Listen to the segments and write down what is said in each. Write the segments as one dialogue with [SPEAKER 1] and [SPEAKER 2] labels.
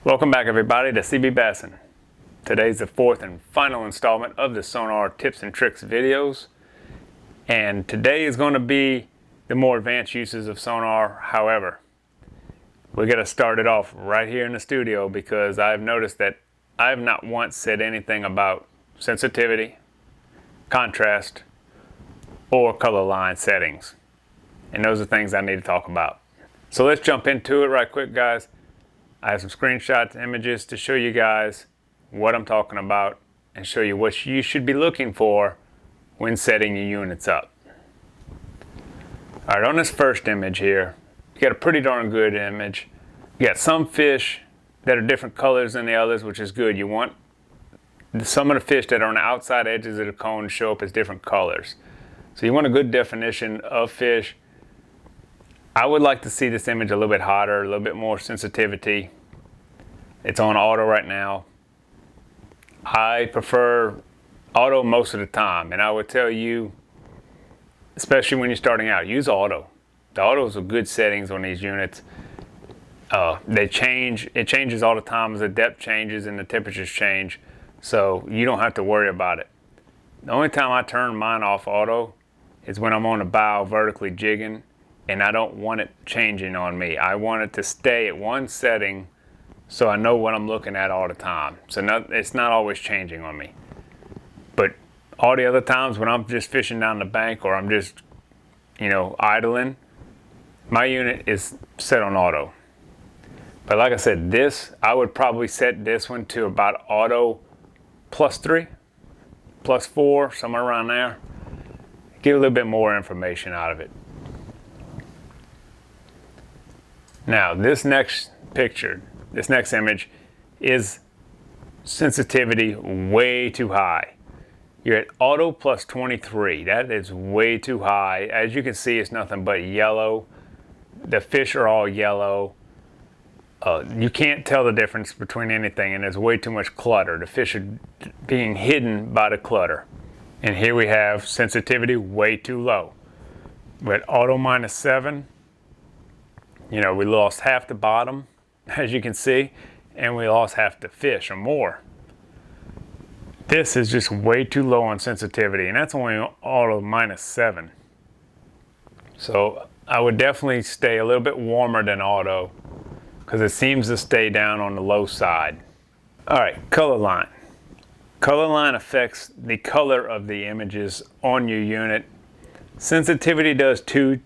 [SPEAKER 1] Welcome back everybody to CBBassin. Today's the fourth and final installment of the Sonar tips and tricks videos. And today is going to be the more advanced uses of Sonar. However, we're going to start it off right here in the studio because I've noticed that I have not once said anything about sensitivity, contrast, or color line settings. And those are things I need to talk about. So let's jump into it right quick, guys. I have some screenshots, images to show you guys what I'm talking about and show you what you should be looking for when setting your units up. Alright, on this first image here, you got a pretty darn good image. You got some fish that are different colors than the others, which is good. You want some of the fish that are on the outside edges of the cone to show up as different colors. So you want a good definition of fish. I would like to see this image a little bit hotter, a little bit more sensitivity. It's on auto right now. I prefer auto most of the time, and I would tell you, especially when you're starting out, use auto. The autos are good settings on these units. They change. It changes all the time as the depth changes and the temperatures change, so you don't have to worry about it. The only time I turn mine off auto is when I'm on the bow vertically jigging and I don't want it changing on me. I want it to stay at one setting so I know what I'm looking at all the time. So it's not always changing on me. But all the other times when I'm just fishing down the bank or I'm just, idling, my unit is set on auto. But like I said, I would probably set this one to about auto +3, +4, somewhere around there. Get a little bit more information out of it. Now, this next image is sensitivity way too high. You're at auto +23. That is way too high. As you can see, it's nothing but yellow. The fish are all yellow. You can't tell the difference between anything, and there's way too much clutter. The fish are being hidden by the clutter. And here we have sensitivity way too low. We're at auto -7. We lost half the bottom, as you can see, and we lost half the fish or more. This is just way too low on sensitivity, and that's only auto -7. So I would definitely stay a little bit warmer than auto because it seems to stay down on the low side. All right, color line. Color line affects the color of the images on your unit. Sensitivity does too,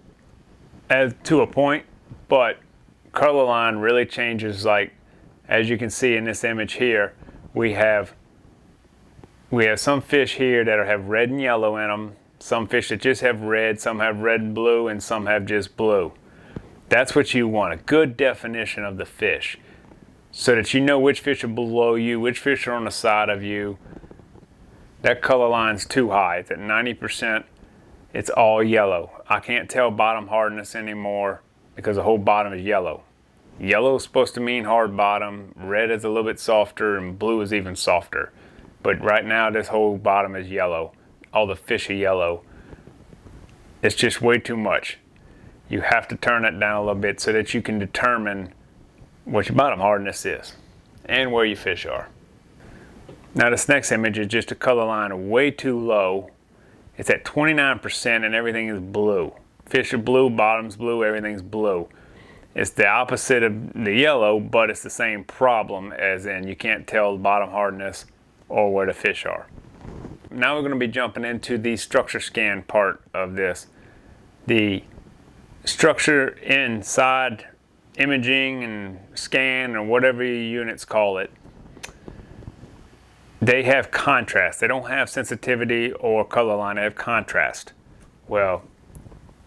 [SPEAKER 1] to a point, but color line really changes. Like, as you can see in this image here, we have some fish here that have red and yellow in them, some fish that just have red, some have red and blue, and some have just blue. That's what you want, a good definition of the fish, so that you know which fish are below you, which fish are on the side of you. That color line's too high. It's at 90%. It's all yellow. I can't tell bottom hardness anymore because the whole bottom is yellow. Yellow is supposed to mean hard bottom, red is a little bit softer, and blue is even softer. But right now this whole bottom is yellow. All the fish are yellow. It's just way too much. You have to turn it down a little bit so that you can determine what your bottom hardness is and where your fish are. Now this next image is just a color line way too low. It's at 29% and everything is blue. Fish are blue, bottom's blue, everything's blue. It's the opposite of the yellow, but it's the same problem, as in you can't tell the bottom hardness or where the fish are. Now we're going to be jumping into the structure scan part of this. The structure inside imaging and scan, or whatever your units call it, they have contrast. They don't have sensitivity or color line, they have contrast. Well,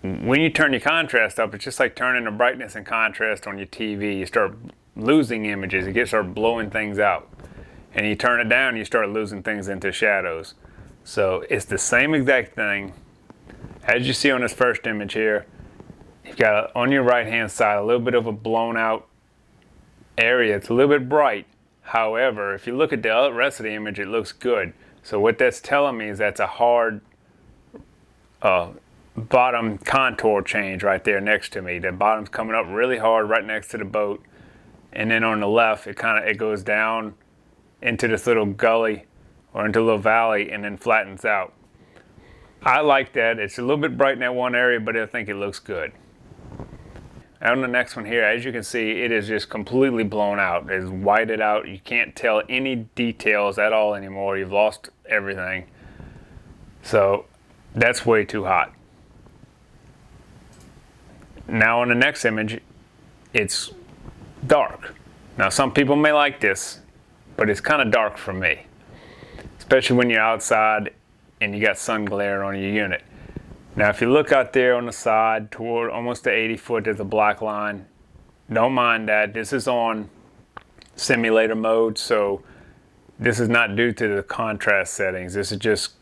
[SPEAKER 1] when you turn your contrast up, it's just like turning the brightness and contrast on your TV. You start losing images, you start blowing things out. And you turn it down, you start losing things into shadows. So it's the same exact thing. As you see on this first image here, you've got on your right hand side a little bit of a blown out area. It's a little bit bright. However, if you look at the rest of the image, it looks good. So what that's telling me is that's a hard bottom contour change right there next to me. The bottom's coming up really hard right next to the boat, and then on the left it goes down into this little gully or into a little valley and then flattens out. I like that. It's a little bit bright in that one area, but I think it looks good. On the next one here, as you can see, it is just completely blown out. It's whited out. You can't tell any details at all anymore. You've lost everything. So that's way too hot. Now on the next image, it's dark. Now some people may like this, but it's kind of dark for me, especially when you're outside and you got sun glare on your unit. Now if you look out there on the side toward almost the 80 foot, there's a black line. Don't mind that. This is on simulator mode, so this is not due to the contrast settings. This is just,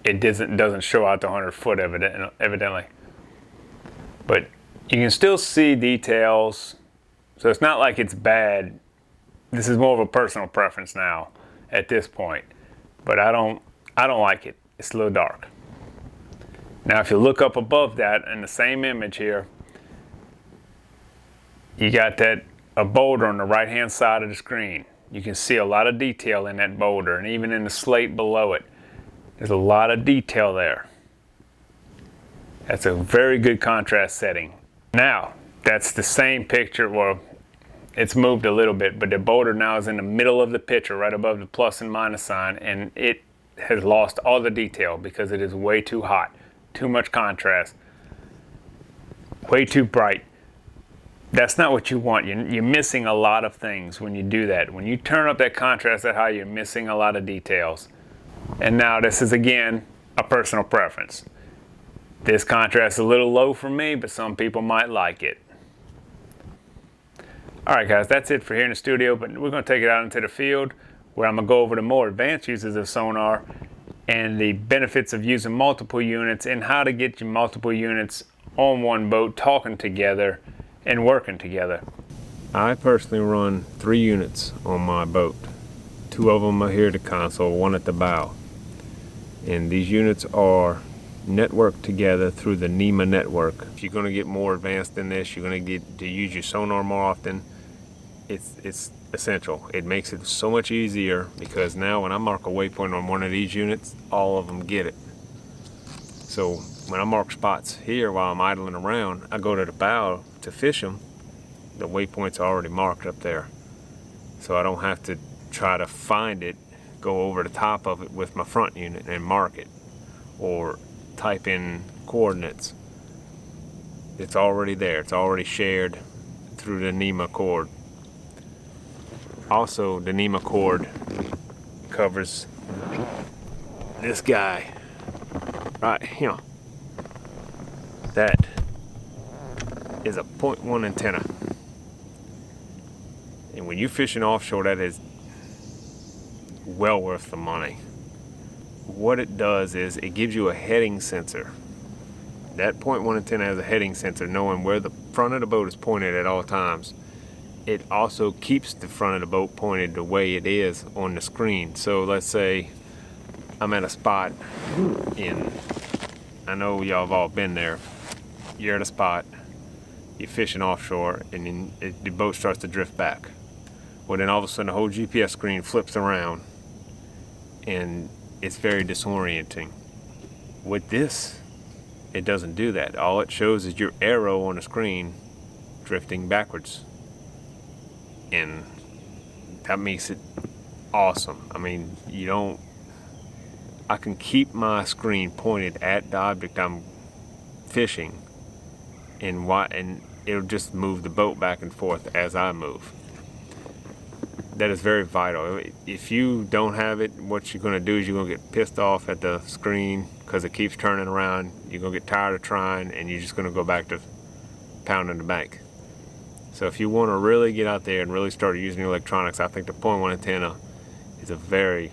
[SPEAKER 1] it doesn't show out the 100 foot evidently. But you can still see details, so it's not like it's bad. This is more of a personal preference now at this point, but I don't like it. It's a little dark. Now if you look up above that in the same image here, you got a boulder on the right hand side of the screen. You can see a lot of detail in that boulder, and even in the slate below it, there's a lot of detail there. That's a very good contrast setting. Now that's the same picture. Well, it's moved a little bit, but the boulder now is in the middle of the picture, right above the plus and minus sign, and it has lost all the detail because it is way too hot, too much contrast, way too bright. That's not what you want. You're missing a lot of things when you do that. When you turn up that contrast that high, you're missing a lot of details. And now this is again a personal preference. This contrast is a little low for me, but some people might like it. Alright guys, that's it for here in the studio, but we're going to take it out into the field where I'm going to go over the more advanced uses of sonar and the benefits of using multiple units and how to get your multiple units on one boat talking together and working together. I personally run 3 units on my boat. 2 of them are here at the console, 1 at the bow. And these units are networked together through the NEMA network. If you're going to get more advanced than this, you're going to get to use your sonar more often. It's essential. It makes it so much easier because now when I mark a waypoint on one of these units, all of them get it. So when I mark spots here while I'm idling around, I go to the bow to fish them. The waypoint's already marked up there, so I don't have to try to find it, go over the top of it with my front unit and mark it, or type in coordinates. It's already there. It's already shared through the NEMA cord. Also, the NEMA cord covers this guy right here. That is a 0.1 antenna. And when you're fishing offshore, that is well worth the money. What it does is it gives you a heading sensor. That 0.1 antenna has a heading sensor, knowing where the front of the boat is pointed at all times. It also keeps the front of the boat pointed the way it is on the screen. So let's say I'm at a spot I know y'all have all been there. You're at a spot, you're fishing offshore, and then the boat starts to drift back. Well, then all of a sudden the whole GPS screen flips around, and it's very disorienting. With this, it doesn't do that. All it shows is your arrow on the screen drifting backwards. And that makes it awesome. I mean, I can keep my screen pointed at the object I'm fishing, and it'll just move the boat back and forth as I move. That is very vital. If you don't have it, what you're going to do is you're going to get pissed off at the screen because it keeps turning around. You're going to get tired of trying, and you're just going to go back to pounding the bank. So if you want to really get out there and really start using your electronics, I think the 0.1 antenna is a very,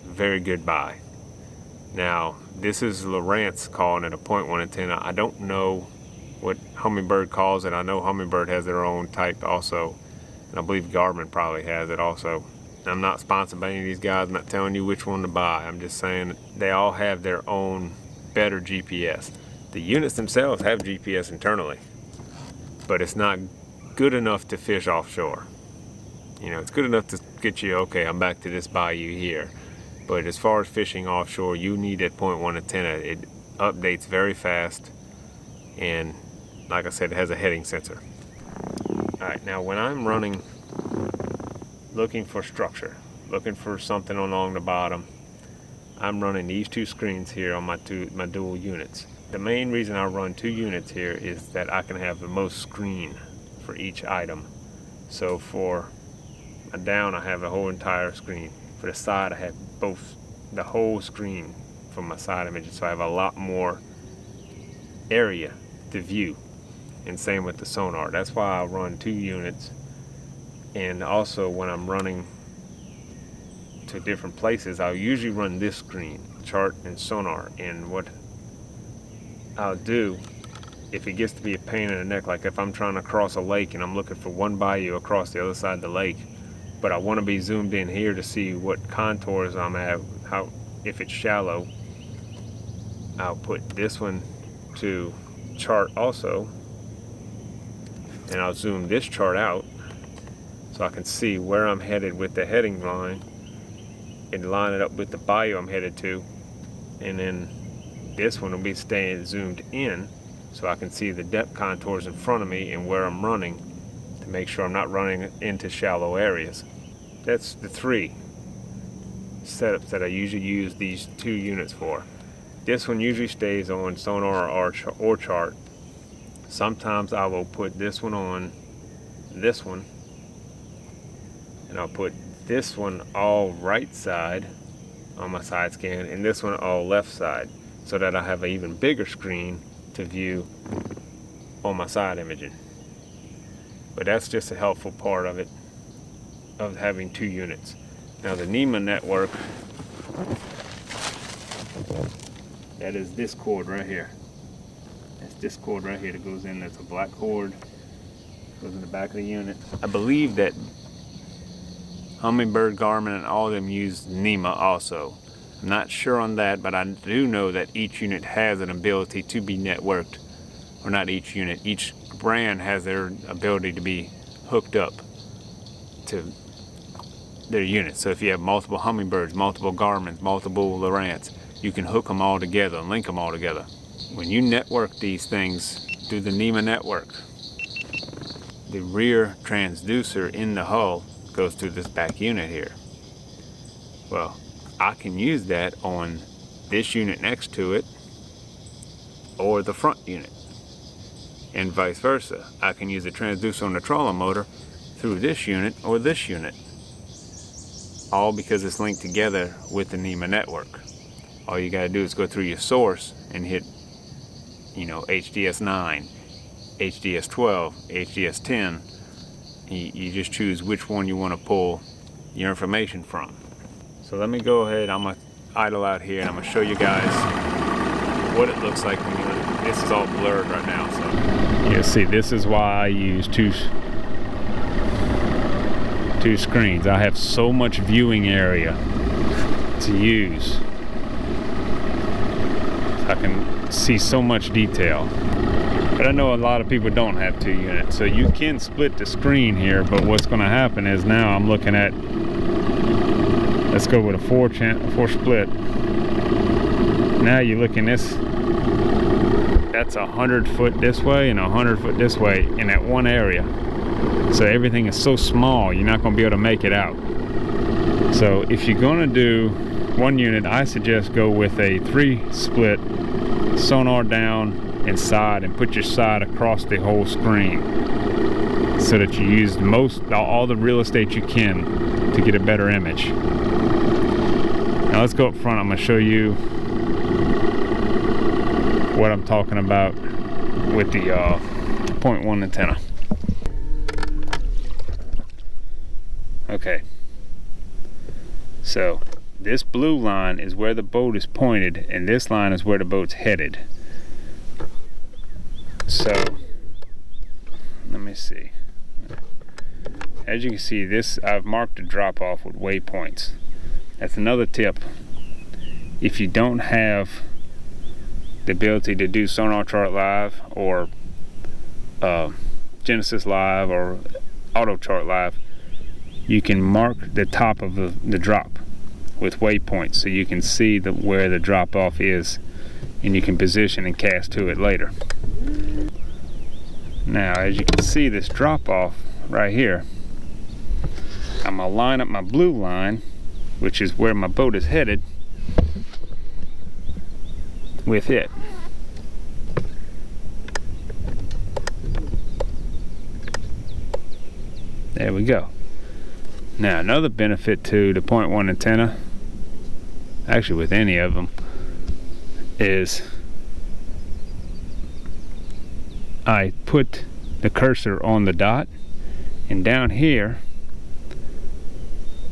[SPEAKER 1] very good buy. Now, this is Lowrance calling it a 0.1 antenna. I don't know what Humminbird calls it. I know Humminbird has their own type also, and I believe Garmin probably has it also. I'm not sponsored by any of these guys. I'm not telling you which one to buy. I'm just saying they all have their own better GPS. The units themselves have GPS internally, but it's not good enough to fish offshore. You know, it's good enough to get you, okay, I'm back to this bayou here. But as far as fishing offshore, you need that 0.1 antenna. It updates very fast, and like I said, it has a heading sensor. Alright, now when I'm running, looking for structure, looking for something along the bottom, I'm running these two screens here on my dual units. The main reason I run 2 units here is that I can have the most screen for each item. So for a down, I have a whole entire screen. For the side, I have the whole screen for my side images, so I have a lot more area to view. And same with the sonar. That's why I run 2 units. And also when I'm running to different places, I'll usually run this screen, chart and sonar. And what I'll do, if it gets to be a pain in the neck, like if I'm trying to cross a lake and I'm looking for one bayou across the other side of the lake, but I want to be zoomed in here to see what contours I'm at, if it's shallow, I'll put this one to chart also, and I'll zoom this chart out so I can see where I'm headed with the heading line and line it up with the bayou I'm headed to. And then this one will be staying zoomed in so I can see the depth contours in front of me and where I'm running to make sure I'm not running into shallow areas. That's the 3 setups that I usually use these 2 units for. This one usually stays on sonar or chart. Sometimes I will put this one on this one, and I'll put this one all right side on my side scan and this one all left side, so that I have an even bigger screen to view on my side imaging. But that's just a helpful part of it, of having 2 units. Now the NEMA network, that is this cord right here. That's this cord right here that goes in. That's a black cord, goes in the back of the unit. I believe that Humminbird, Garmin, and all of them use NEMA also. I'm not sure on that, but I do know that each unit has an ability to be networked. Or not each unit, each brand has their ability to be hooked up to their units. So if you have multiple Humminbirds, multiple Garmins, multiple Lowrance, you can hook them all together and link them all together. When you network these things through the NEMA network, the rear transducer in the hull goes through this back unit here. Well, I can use that on this unit next to it or the front unit, and vice versa. I can use the transducer on the trolling motor through this unit or this unit, all because it's linked together with the NEMA network. All you gotta do is go through your source and hit, you know, HDS 9, HDS 12, HDS 10. You just choose which one you want to pull your information from. So let me go ahead, I'm gonna idle out here and I'm gonna show you guys what it looks like when you, this is all blurred right now. So you see, this is why I use two screens. I have so much viewing area to use. I can see so much detail. But I know a lot of people don't have 2 units, so you can split the screen here, but what's going to happen is now I'm looking at, let's go with a 4 split. Now you're looking this, that's 100 foot this way and 100 foot this way in that one area. So everything is so small, you're not going to be able to make it out. So if you're going to do 1 unit, I suggest go with a 3 split, sonar down and side, and put your side across the whole screen so that you use all the real estate you can to get a better image. Now let's go up front. I'm going to show you what I'm talking about with the 0.1 antenna. Okay, so this blue line is where the boat is pointed, and this line is where the boat's headed. So let me see. As you can see, this, I've marked a drop off with waypoints. That's another tip. If you don't have the ability to do Sonar Chart Live or Genesis Live or AutoChart Live, you can mark the top of the drop with waypoints so you can see where the drop off is, and you can position and cast to it later. Now, as you can see, this drop off right here, I'm gonna line up my blue line, which is where my boat is headed, with it. There we go. Now, another benefit to the 0.1 antenna, actually with any of them, is I put the cursor on the dot, and down here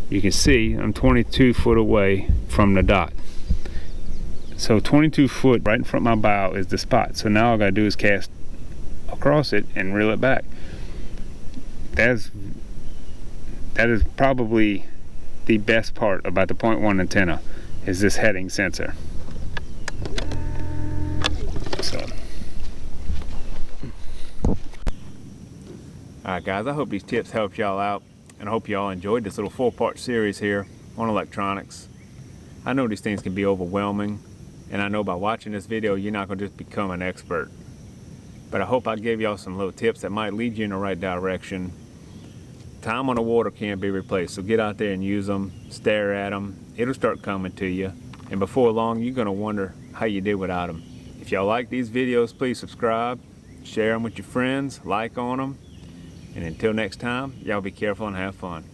[SPEAKER 1] you can see I'm 22 foot away from the dot. So 22 foot right in front of my bow is the spot. So now all I gotta do is cast across it and reel it back. That is probably the best part about the 0.1 antenna, is this heading sensor. So, alright guys, I hope these tips helped y'all out, and I hope y'all enjoyed this little 4-part series here on electronics. I know these things can be overwhelming, and I know by watching this video you're not going to just become an expert. But I hope I gave y'all some little tips that might lead you in the right direction. Time on the water can't be replaced, so get out there and use them, stare at them. It'll start coming to you, and before long you're going to wonder how you did without them. If y'all like these videos, please subscribe, share them with your friends, like on them, and until next time, y'all be careful and have fun.